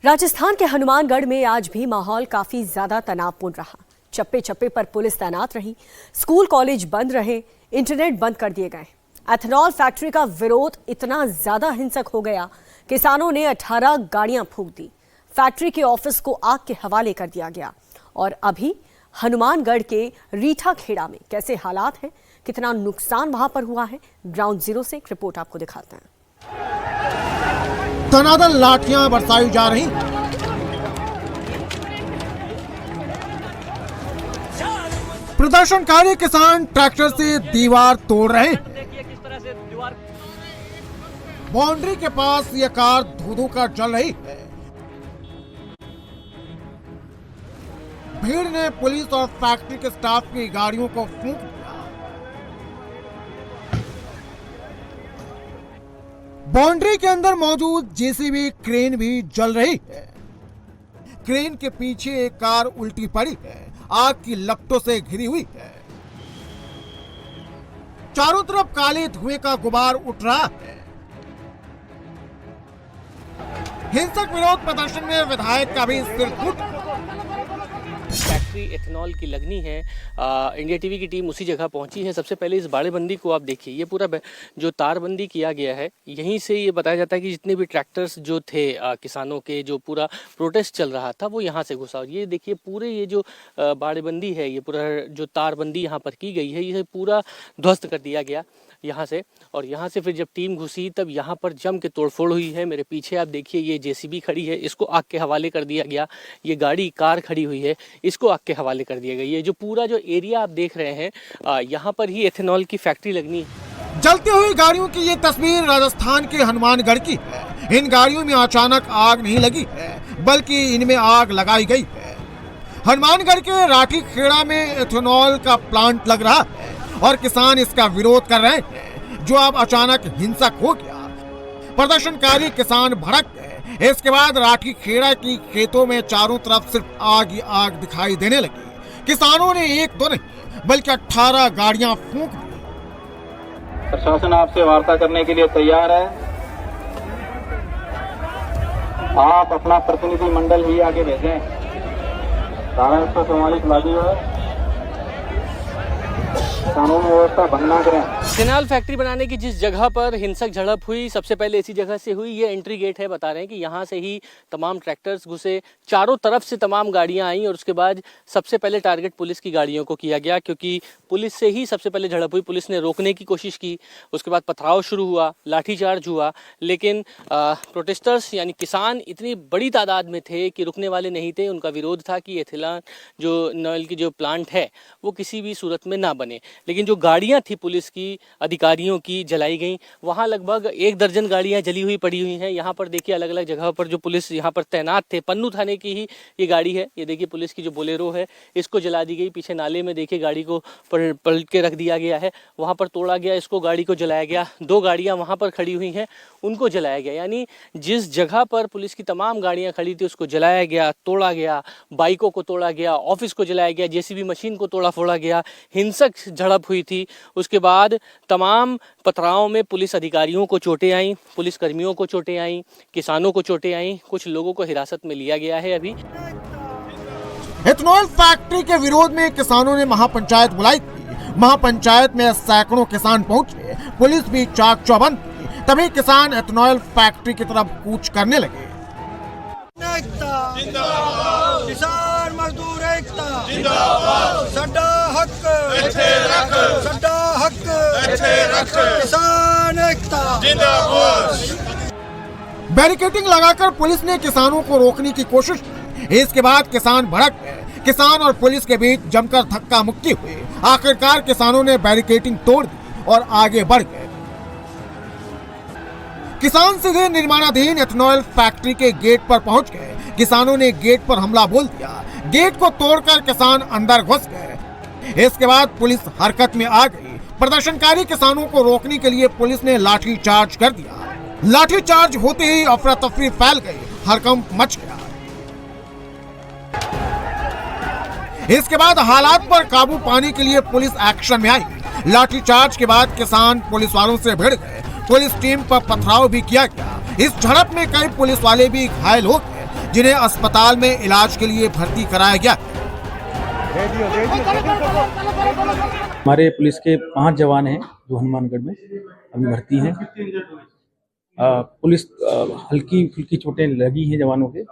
राजस्थान के हनुमानगढ़ में आज भी माहौल काफी ज्यादा तनावपूर्ण रहा। चप्पे चप्पे पर पुलिस तैनात रही, स्कूल कॉलेज बंद रहे, इंटरनेट बंद कर दिए गए। एथेनॉल फैक्ट्री का विरोध इतना ज्यादा हिंसक हो गया, किसानों ने 18 गाड़ियां फूंक दी। फैक्ट्री के ऑफिस को आग के हवाले कर दिया गया। और अभी हनुमानगढ़ के रीठा खेड़ा में कैसे हालात हैं, कितना नुकसान वहां पर हुआ है, ग्राउंड जीरो से एक रिपोर्ट आपको दिखाते हैं। तनादन लाठियां बरसाई जा रही, प्रदर्शनकारी किसान ट्रैक्टर से दीवार तोड़ रहे हैं। बाउंड्री के पास यह कार धू-धू कर जल रही है। भीड़ ने पुलिस और फैक्ट्री के स्टाफ की गाड़ियों को फूंक दिया। बाउंड्री के अंदर मौजूद जेसीबी क्रेन भी जल रही है। क्रेन के पीछे एक कार उल्टी पड़ी है, आग की लपटों से घिरी हुई है। चारों तरफ काले धुएं का गुबार उठ रहा है। हिंसक विरोध प्रदर्शन में विधायक का भी सिर फूट। फैक्ट्री एथेनॉल की लगनी है। इंडिया टीवी की टीम उसी जगह पहुंची है। सबसे पहले इस बाड़ेबंदी को आप देखिए, ये पूरा जो तारबंदी किया गया है, यहीं से ये बताया जाता है कि जितने भी ट्रैक्टर्स जो थे किसानों के, जो पूरा प्रोटेस्ट चल रहा था, वो यहाँ से घुसा। ये देखिए पूरे ये जो बाड़ेबंदी है, ये पूरा जो तारबंदी यहाँ पर की गई है, ये पूरा ध्वस्त कर दिया गया यहाँ से। और यहाँ से फिर जब टीम घुसी तब यहाँ पर जम के तोड़फोड़ हुई है। मेरे पीछे आप देखिए ये जेसीबी खड़ी है, इसको आग के हवाले कर दिया गया। ये गाड़ी कार खड़ी हुई है, इसको आग के हवाले कर दिया गया। ये जो पूरा जो एरिया आप देख रहे हैं, यहाँ पर ही एथेनॉल की फैक्ट्री लगनी है। जलती हुई गाड़ियों की ये तस्वीर राजस्थान के हनुमानगढ़ की है। इन गाड़ियों में अचानक आग नहीं लगी है, बल्कि इनमें आग लगाई गई है। हनुमानगढ़ के राठी खेड़ा में एथेनॉल का प्लांट लग रहा है और किसान इसका विरोध कर रहे हैं, जो अब अचानक हिंसक हो गया। प्रदर्शनकारी किसान भड़क गए। इसके बाद राठी खेड़ा की खेतों में चारों तरफ सिर्फ आग ही आग दिखाई देने लगी। किसानों ने एक दो नहीं बल्कि 18 गाड़ियां फूंक दी। प्रशासन आपसे वार्ता करने के लिए तैयार है। आप अपना प्रतिनिधि मंडल ही आगे भेजें। धारा 144 लागू है। कानून व्यवस्था भंग ना करें। एथेनॉल फैक्ट्री बनाने की जिस जगह पर हिंसक झड़प हुई, सबसे पहले इसी जगह से हुई। ये एंट्री गेट है। बता रहे हैं कि यहाँ से ही तमाम ट्रैक्टर्स घुसे, चारों तरफ से तमाम गाड़ियां आई और उसके बाद सबसे पहले टारगेट पुलिस की गाड़ियों को किया गया, क्योंकि पुलिस से ही सबसे पहले झड़प हुई। पुलिस ने रोकने की कोशिश की, उसके बाद पथराव शुरू हुआ, लाठीचार्ज हुआ। लेकिन प्रोटेस्टर्स यानी किसान इतनी बड़ी तादाद में थे कि रुकने वाले नहीं थे। उनका विरोध था कि एथेनॉल जो नॉल की जो प्लांट है वो किसी भी सूरत में ना बने। लेकिन जो गाड़ियां थी पुलिस की, अधिकारियों की, जलाई गई। वहां लगभग 1 दर्जन गाड़ियां जली हुई पड़ी हुई हैं। यहाँ पर देखिए अलग अलग जगह पर जो पुलिस यहाँ पर तैनात थे, पन्नू थाने की ही ये गाड़ी है। ये देखिए पुलिस की जो बोलेरो है, इसको जला दी गई। पीछे नाले में देखिए गाड़ी को पलट के रख दिया गया है, वहां पर तोड़ा गया, इसको गाड़ी को जलाया गया। 2 गाड़ियां वहां पर खड़ी हुई हैं, उनको जलाया गया। यानी जिस जगह पर पुलिस की तमाम गाड़ियां खड़ी थी उसको जलाया गया, तोड़ा गया। बाइकों को तोड़ा गया, ऑफिस को जलाया गया, जेसीबी मशीन को तोड़ा फोड़ा गया। हिंसक झड़प हुई थी। उसके बाद तमाम पथराव में पुलिस अधिकारियों को चोटें आईं, पुलिस कर्मियों को चोटें आईं, किसानों को चोटें आईं। कुछ लोगों को हिरासत में लिया गया है। अभी एथेनॉल फैक्ट्री के विरोध में किसानों ने महापंचायत बुलाई थी। महापंचायत में सैकड़ों किसान पहुंचे, पुलिस भी चाक चौबंद थी। तभी किसान एथेनॉल फैक्ट्री की तरफ कूच करने लगे। किसान मजदूर एकता जिंदाबाद, साडा हक इत्थे रख, साडा हक इत्थे रख, किसान एकता जिंदाबाद। बैरिकेडिंग लगाकर पुलिस ने किसानों को रोकने की कोशिश की। इसके बाद किसान भड़क गए। किसान और पुलिस के बीच जमकर धक्का मुक्की हुई। आखिरकार किसानों ने बैरिकेडिंग तोड़ दी और आगे बढ़ गए। किसान सीधे निर्माणाधीन एथेनॉल फैक्ट्री के गेट पर पहुंच गए। किसानों ने गेट पर हमला बोल दिया। गेट को तोड़कर किसान अंदर घुस गए। इसके बाद पुलिस हरकत में आ गई। प्रदर्शनकारी किसानों को रोकने के लिए पुलिस ने लाठीचार्ज कर दिया। लाठीचार्ज होते ही अफरा तफरी फैल गई, हड़कंप मच गया। इसके बाद हालात पर काबू पाने के लिए पुलिस एक्शन में आई। लाठीचार्ज के बाद किसान पुलिस वालों से भिड़ गए। पुलिस टीम पर पथराव भी किया गया। इस झड़प में कई पुलिस वाले भी घायल हो गए। जिन्हें अस्पताल में इलाज के लिए भर्ती कराया गया। हमारे पुलिस के 5 जवान हैं जो हनुमानगढ़ में अभी भर्ती हैं। पुलिस हल्की फुल्की चोटें लगी हैं जवानों के,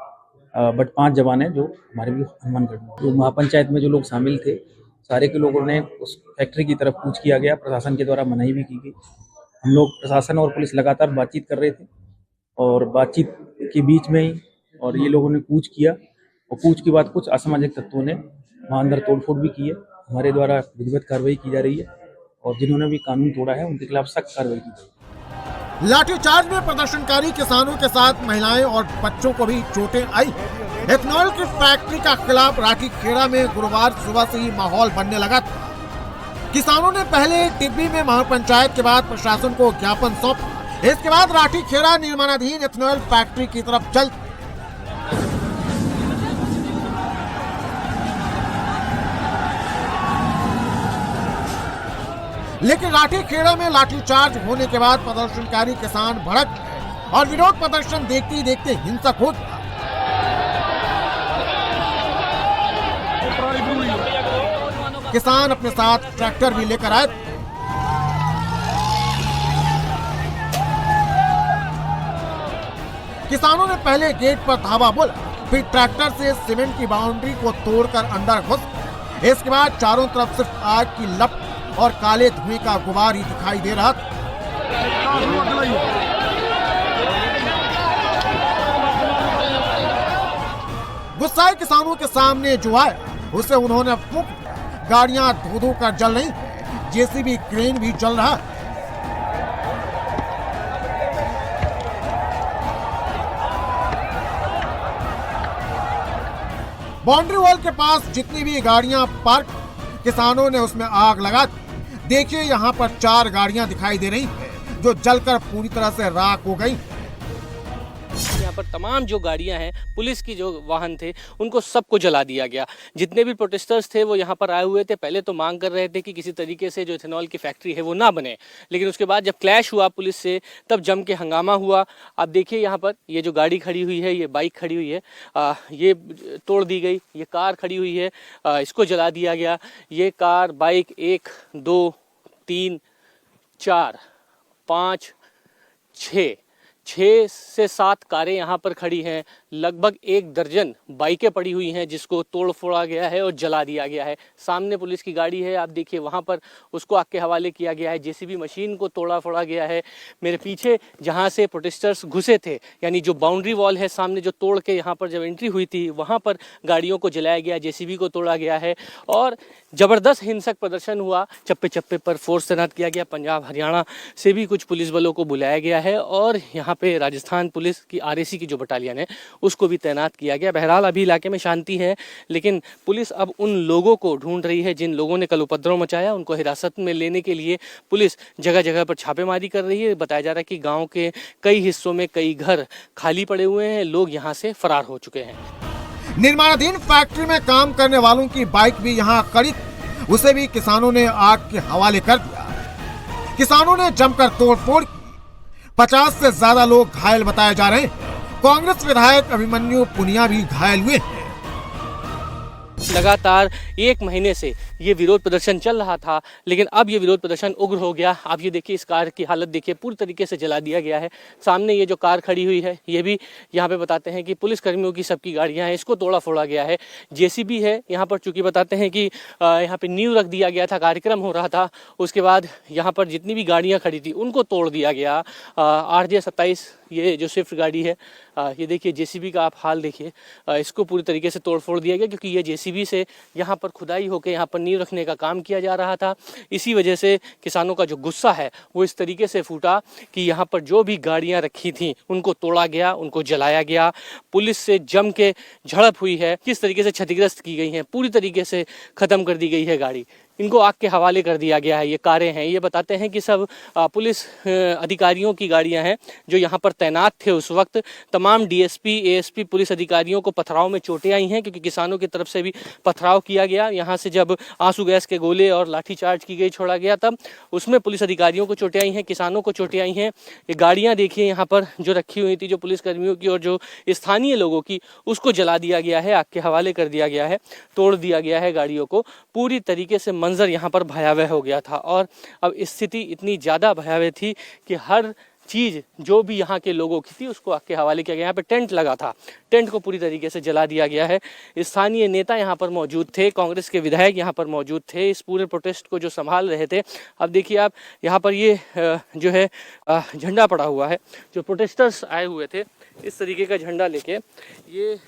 बट 5 जवान हैं जो हमारे भी हनुमानगढ़ में। जो महापंचायत में जो लोग शामिल थे, सारे के लोगों ने उस फैक्ट्री की तरफ कूच किया गया। प्रशासन के द्वारा मनाही भी की गई। हम लोग प्रशासन और पुलिस लगातार बातचीत कर रहे थे और बातचीत के बीच में ही और ये लोगों ने कूच किया और कूच के बाद कुछ असामाजिक तत्वों ने वहाँ अंदर तोड़फोड़ भी की है। हमारे द्वारा विधिवत कार्रवाई की जा रही है और जिन्होंने भी कानून तोड़ा है उनके खिलाफ सख्त कार्रवाई की जाएगी। लाठीचार्ज में प्रदर्शनकारी किसानों के साथ महिलाएं और बच्चों को भी चोटें आई। एथेनॉल की फैक्ट्री का खिलाफ राठीखेड़ा में गुरुवार सुबह से ही माहौल बनने लगा था। किसानों ने पहले टिब्बी में महापंचायत के बाद प्रशासन को ज्ञापन सौंपा। इसके बाद राठीखेड़ा निर्माणाधीन एथेनॉल फैक्ट्री की तरफ चल। लेकिन राठीखेड़ा में लाठीचार्ज होने के बाद प्रदर्शनकारी किसान भड़क गए और विरोध प्रदर्शन देखते ही देखते हिंसक हो गया। किसान अपने साथ ट्रैक्टर भी लेकर आए। किसानों ने पहले गेट पर धावा बोला, फिर ट्रैक्टर से सीमेंट की बाउंड्री को तोड़कर अंदर घुस। इसके बाद चारों तरफ सिर्फ आग की लपट और काले धुएं का गुबार ही दिखाई दे रहा था। गुस्साए किसानों के सामने जो आया उसे उन्होंने फूंक। गाड़ियां धो कर जल रही, जेसीबी क्रेन भी जल रहा। बाउंड्री वॉल के पास जितनी भी गाड़ियां पार्क, किसानों ने उसमें आग लगा दी। देखिए यहाँ पर 4 गाड़ियां दिखाई दे रही हैं जो जलकर पूरी तरह से राख हो गई। यहाँ पर तमाम जो गाड़ियां हैं, पुलिस की जो वाहन थे, उनको सबको जला दिया गया। जितने भी प्रोटेस्टर्स थे वो यहाँ पर आए हुए थे। पहले तो मांग कर रहे थे कि किसी तरीके से जो इथेनॉल की फैक्ट्री है वो ना बने, लेकिन उसके बाद जब क्लैश हुआ पुलिस से तब जम के हंगामा हुआ। आप देखिए यहाँ पर ये जो गाड़ी खड़ी हुई है, ये बाइक खड़ी हुई है, ये तोड़ दी गई। ये कार खड़ी हुई है, इसको जला दिया गया। ये कार बाइक 1 2 3 4 5 6 से 7 कारें यहाँ पर खड़ी हैं। लगभग 1 दर्जन बाइकें पड़ी हुई हैं जिसको तोड़ फोड़ा गया है और जला दिया गया है। सामने पुलिस की गाड़ी है, आप देखिए वहाँ पर उसको आग के हवाले किया गया है। जेसीबी मशीन को तोड़ा फोड़ा गया है। मेरे पीछे जहाँ से प्रोटेस्टर्स घुसे थे, यानी जो बाउंड्री वॉल है सामने जो तोड़ के यहाँ पर जब एंट्री हुई थी, वहाँ पर गाड़ियों को जलाया गया, जेसीबी को तोड़ा गया है और ज़बरदस्त हिंसक प्रदर्शन हुआ। चप्पे चप्पे पर फोर्स तैनात किया गया। पंजाब हरियाणा से भी कुछ पुलिस बलों को बुलाया गया है और यहाँ पे राजस्थान पुलिस की आरएसी की जो बटालियन है उसको भी तैनात किया गया। बहरहाल अभी इलाके में शांति है, लेकिन पुलिस अब उन लोगों को ढूंढ रही है जिन लोगों ने कल उपद्रव मचाया। उनको हिरासत में लेने के लिए पुलिस जगह जगह पर छापेमारी कर रही है। बताया जा रहा है कि गांव के कई हिस्सों में कई घर खाली पड़े हुए हैं, लोग यहाँ से फरार हो चुके हैं। निर्माणाधीन फैक्ट्री में काम करने वालों की बाइक भी यहाँ खड़ी, उसे भी किसानों ने आग के हवाले कर दिया। किसानों ने जमकर तोड़फोड़ की। 50 से ज्यादा लोग घायल बताए जा रहे हैं। कांग्रेस विधायक अभिमन्यु पुनिया भी घायल हुए। लगातार 1 महीने से ये विरोध प्रदर्शन चल रहा था, लेकिन अब ये विरोध प्रदर्शन उग्र हो गया। आप ये देखिए, इस कार की हालत देखिए, पूरी तरीके से जला दिया गया है। सामने ये जो कार खड़ी हुई है, ये भी यहाँ पे बताते हैं कि पुलिस कर्मियों की सबकी गाड़ियाँ हैं, इसको तोड़ा फोड़ा गया है। जेसीबी है यहाँ पर, चूंकि बताते हैं कि यहाँ पे नींव रख दिया गया था, कार्यक्रम हो रहा था। उसके बाद यहाँ पर जितनी भी गाड़ियाँ खड़ी थी उनको तोड़ दिया गया। 8J27 ये जो स्विफ्ट गाड़ी है, ये देखिए जेसीबी का आप हाल देखिए, इसको पूरी तरीके से तोड़फोड़ दिया गया क्योंकि ये जेसीबी से यहाँ पर खुदाई होकर यहाँ पर नींव रखने का काम किया जा रहा था। इसी वजह से किसानों का जो गुस्सा है वो इस तरीके से फूटा कि यहाँ पर जो भी गाड़ियाँ रखी थीं उनको तोड़ा गया, उनको जलाया गया। पुलिस से जम के झड़प हुई है। किस तरीके से क्षतिग्रस्त की गई हैं, पूरी तरीके से ख़त्म कर दी गई है गाड़ी। इनको आग के हवाले कर दिया गया है। ये कारें हैं, ये बताते हैं कि सब पुलिस अधिकारियों की गाड़ियां हैं जो यहाँ पर तैनात थे उस वक्त। तमाम डीएसपी एएसपी पुलिस अधिकारियों को पथराव में चोटें आई हैं क्योंकि किसानों की तरफ से भी पथराव किया गया। यहाँ से जब आंसू गैस के गोले और लाठीचार्ज की गई, छोड़ा गया, तब उसमें पुलिस अधिकारियों को चोटें आई हैं, किसानों को चोटें आई हैं। ये गाड़ियाँ देखिए यहाँ पर जो रखी हुई थी, जो पुलिसकर्मियों की और जो स्थानीय लोगों की, उसको जला दिया गया है, आग के हवाले कर दिया गया है, तोड़ दिया गया है गाड़ियों को। पूरी तरीके से मंजर यहाँ पर भयावह हो गया था और अब स्थिति इतनी ज़्यादा भयावह थी कि हर चीज़ जो भी यहाँ के लोगों की थी उसको आग के हवाले किया गया। यहाँ पे टेंट लगा था, टेंट को पूरी तरीके से जला दिया गया है। स्थानीय नेता यहाँ पर मौजूद थे, कांग्रेस के विधायक यहाँ पर मौजूद थे, इस पूरे प्रोटेस्ट को जो संभाल रहे थे। अब देखिए आप यहाँ पर ये जो है झंडा पड़ा हुआ है, जो प्रोटेस्टर्स आए हुए थे इस तरीके का झंडा लेके, ये